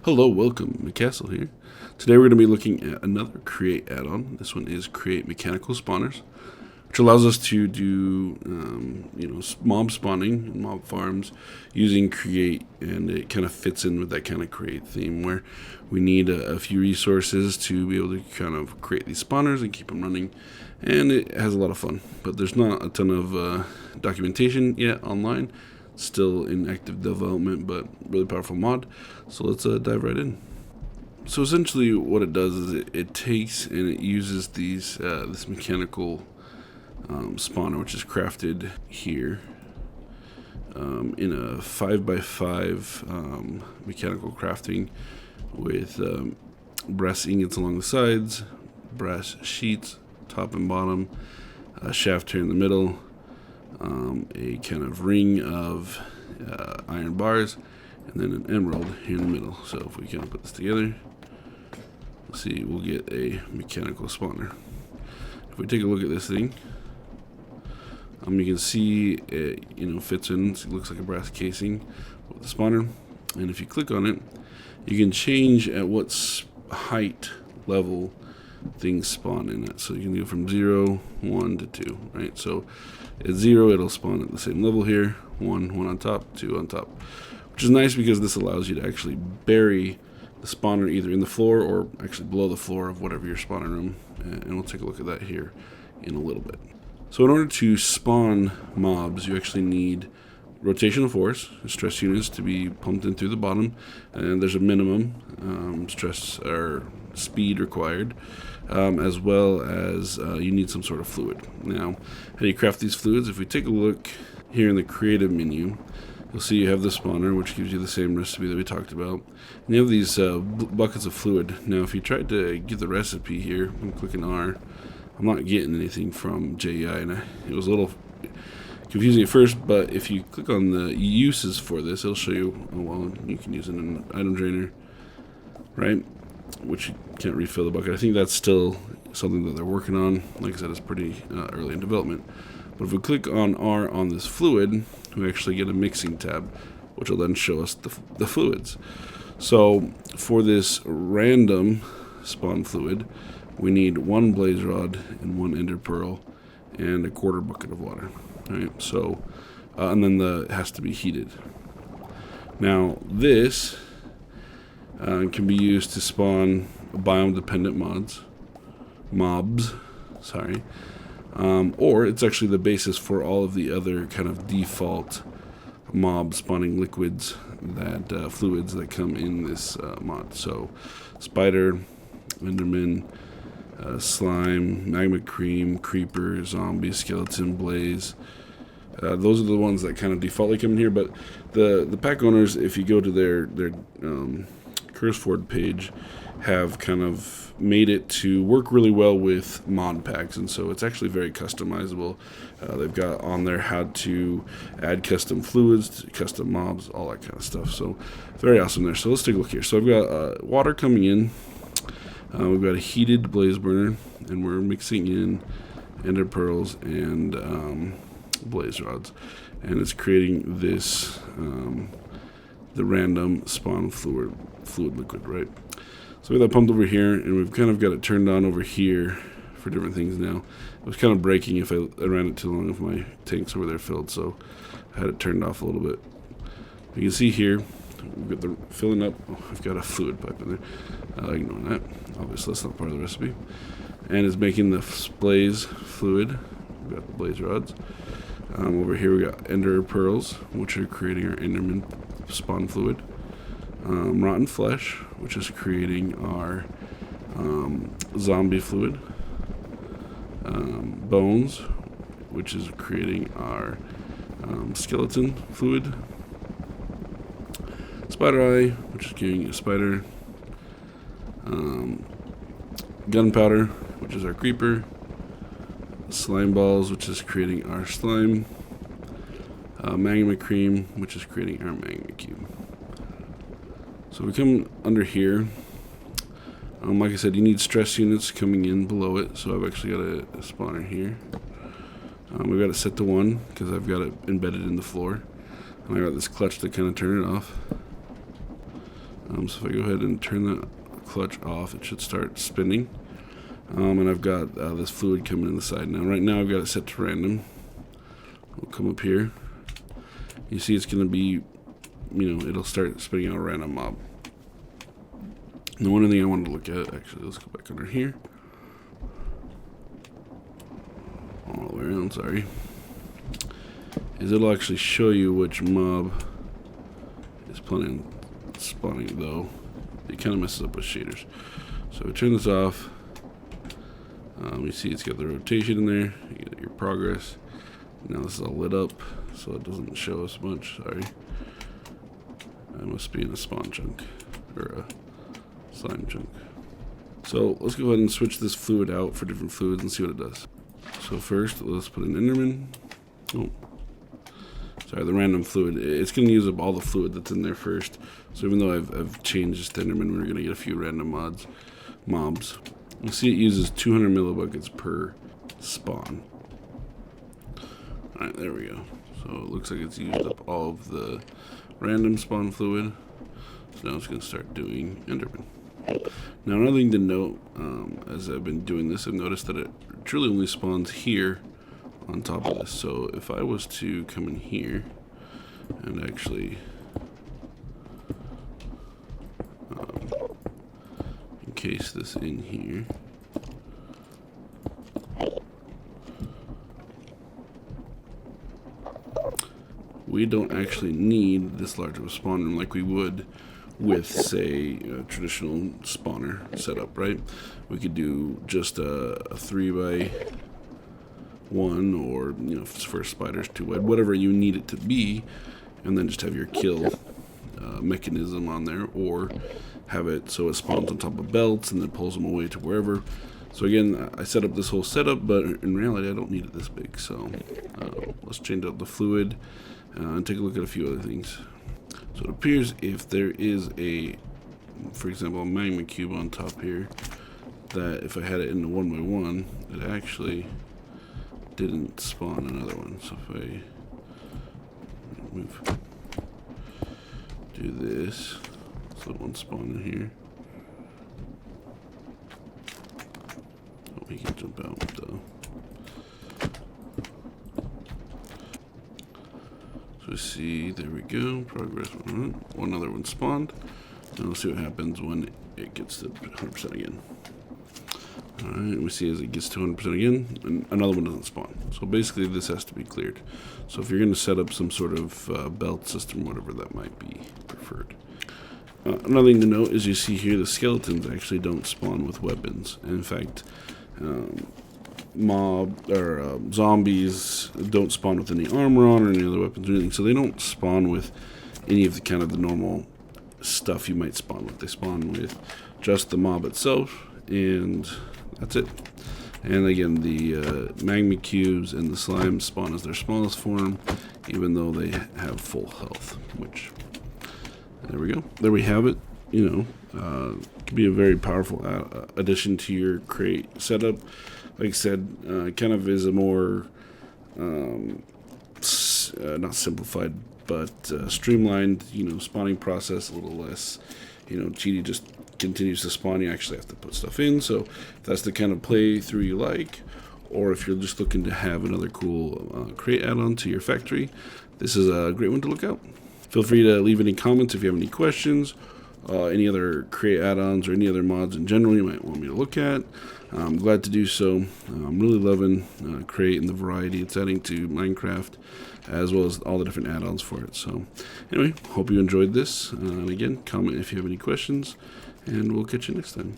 Hello, welcome, McCastle here. Today we're going to be looking at another Create add-on. This one is Create Mechanical Spawners, which allows us to do, mob spawning and mob farms using Create, and it kind of fits in with that kind of Create theme where we need a few resources to be able to kind of create these spawners and keep them running, and it has a lot of fun. But there's not a ton of documentation yet online. Still in active development, but really powerful mod. So let's dive right in. So essentially what it does is it takes and it uses this mechanical spawner, which is crafted here in a 5x5 mechanical crafting with brass ingots along the sides, brass sheets top and bottom, a shaft here in the middle, a kind of ring of iron bars, and then an emerald here in the middle. So if we kind of put this together, we'll get a mechanical spawner. If we take a look at this thing, you can see it fits in. It looks like a brass casing with the spawner, and if you click on it, you can change at what height level things spawn in it. So you can go from 0, 1 to 2, right? So at 0 it'll spawn at the same level here, 1 on top, 2 on top, which is nice because this allows you to actually bury the spawner either in the floor or actually below the floor of whatever your spawner room, and we'll take a look at that here in a little bit. So in order to spawn mobs, you actually need rotational force, stress units to be pumped in through the bottom, and there's a minimum stress or speed required, as well as you need some sort of fluid. Now, how do you craft these fluids? If we take a look here in the creative menu, you'll see you have the spawner, which gives you the same recipe that we talked about, and you have these buckets of fluid. Now, if you tried to get the recipe here, I'm clicking R, I'm not getting anything from JEI, and it was a little confusing at first, but if you click on the uses for this, it'll show you, you can use it in an item drainer, right? Which you can't refill the bucket. I think that's still something that they're working on. Like I said, it's pretty early in development. But if we click on R on this fluid, we actually get a mixing tab, which will then show us the fluids. So for this random spawn fluid, we need 1 blaze rod and 1 ender pearl and a 1/4 bucket of water. Right, so, and then it has to be heated. Now, this can be used to spawn biome-dependent mobs, or it's actually the basis for all of the other kind of default mob spawning liquids fluids that come in this mod. So, spider, enderman, slime, magma cream, creeper, zombie, skeleton, blaze. Those are the ones that kind of defaultly come in here, but the pack owners, if you go to their CurseForge page, have kind of made it to work really well with mod packs, and so it's actually very customizable. They've got on there how to add custom fluids, custom mobs, all that kind of stuff. So very awesome there. So let's take a look here. So I've got water coming in. We've got a heated blaze burner, and we're mixing in ender pearls and blaze rods, and it's creating this the random spawn fluid liquid, right? So we have that pumped over here, and we've kind of got it turned on over here for different things now. It was kind of breaking if I ran it too long if my tanks over there filled, so I had it turned off a little bit. You can see here we've got the filling up. I've got a fluid pipe in there. Ignoring that. Obviously, that's not part of the recipe. And it's making the blaze fluid. We've got the blaze rods. Over here, we got ender pearls, which are creating our enderman spawn fluid. Rotten flesh, which is creating our zombie fluid. Bones, which is creating our skeleton fluid. Spider eye, which is giving a spider. Gunpowder, which is our creeper. Slime balls, which is creating our slime. Magma cream, which is creating our magma cube. So we come under here. Like I said, you need stress units coming in below it. So I've actually got a spawner here. We've got it set to 1 because I've got it embedded in the floor. And I got this clutch to kind of turn it off. So if I go ahead and turn the clutch off, it should start spinning. And I've got this fluid coming in the side now. Right now I've got it set to random. We'll come up here. You see it's going to be, it'll start spinning out a random mob. And the one thing I wanted to look at, actually, let's go back under here. All the way around, sorry. Is it'll actually show you which mob is planning on spawning, though. It kind of messes up with shaders. So we turn this off. You see it's got the rotation in there. You get your progress. Now this is all lit up, so it doesn't show us much. Sorry. I must be in a spawn chunk, or a slime chunk. So let's go ahead and switch this fluid out for different fluids and see what it does. So first, let's put an Enderman. Oh, sorry, the random fluid. It's going to use up all the fluid that's in there first. So even though I've changed this to Enderman, we're going to get a few random mobs. You see it uses 200 millibuckets per spawn. Alright, there we go. So it looks like it's used up all of the random spawn fluid. So now it's going to start doing Enderman. Now another thing to note, as I've been doing this, I've noticed that it truly only spawns here on top of this. So if I was to come in here and actually encase this in here, we don't actually need this large of a spawn room like we would with, say, a traditional spawner setup, right? We could do just a 3x1, or for spiders 2 wide, whatever you need it to be, and then just have your kill mechanism on there, or have it so it spawns on top of belts and then pulls them away to wherever. So again, I set up this whole setup, but in reality I don't need it this big. So let's change out the fluid and take a look at a few other things. So it appears if there is for example, a magma cube on top here, that if I had it in the 1x1, it actually didn't spawn another one. So if I do this, so one spawn in here. Oh, we can jump out though. So see, there we go. Progress. One other one spawned. And we'll see what happens when it gets to 100% again. Alright, we see as it gets to 100% again, and another one doesn't spawn. So basically this has to be cleared. So if you're going to set up some sort of belt system, whatever that might be preferred. Another thing to note is you see here the skeletons actually don't spawn with weapons. And in fact, zombies don't spawn with any armor on or any other weapons or anything. So they don't spawn with any of the normal stuff you might spawn with. They spawn with just the mob itself, and that's it. And again, the magma cubes and the slime spawn as their smallest form, even though they have full health, which, there we go. There we have it. Could be a very powerful addition to your crate setup. Like I said, kind of is a more, not simplified, but streamlined, spawning process, a little less, cheaty just continues to spawn. You actually have to put stuff in. So if that's the kind of playthrough you like, or if you're just looking to have another cool crate add-on to your factory, this is a great one to look out. Feel free to leave any comments if you have any questions, any other crate add-ons, or any other mods in general you might want me to look at. I'm glad to do so. I'm really loving crate and the variety it's adding to Minecraft, as well as all the different add-ons for it. So anyway, hope you enjoyed this. And again, comment if you have any questions, and we'll catch you next time.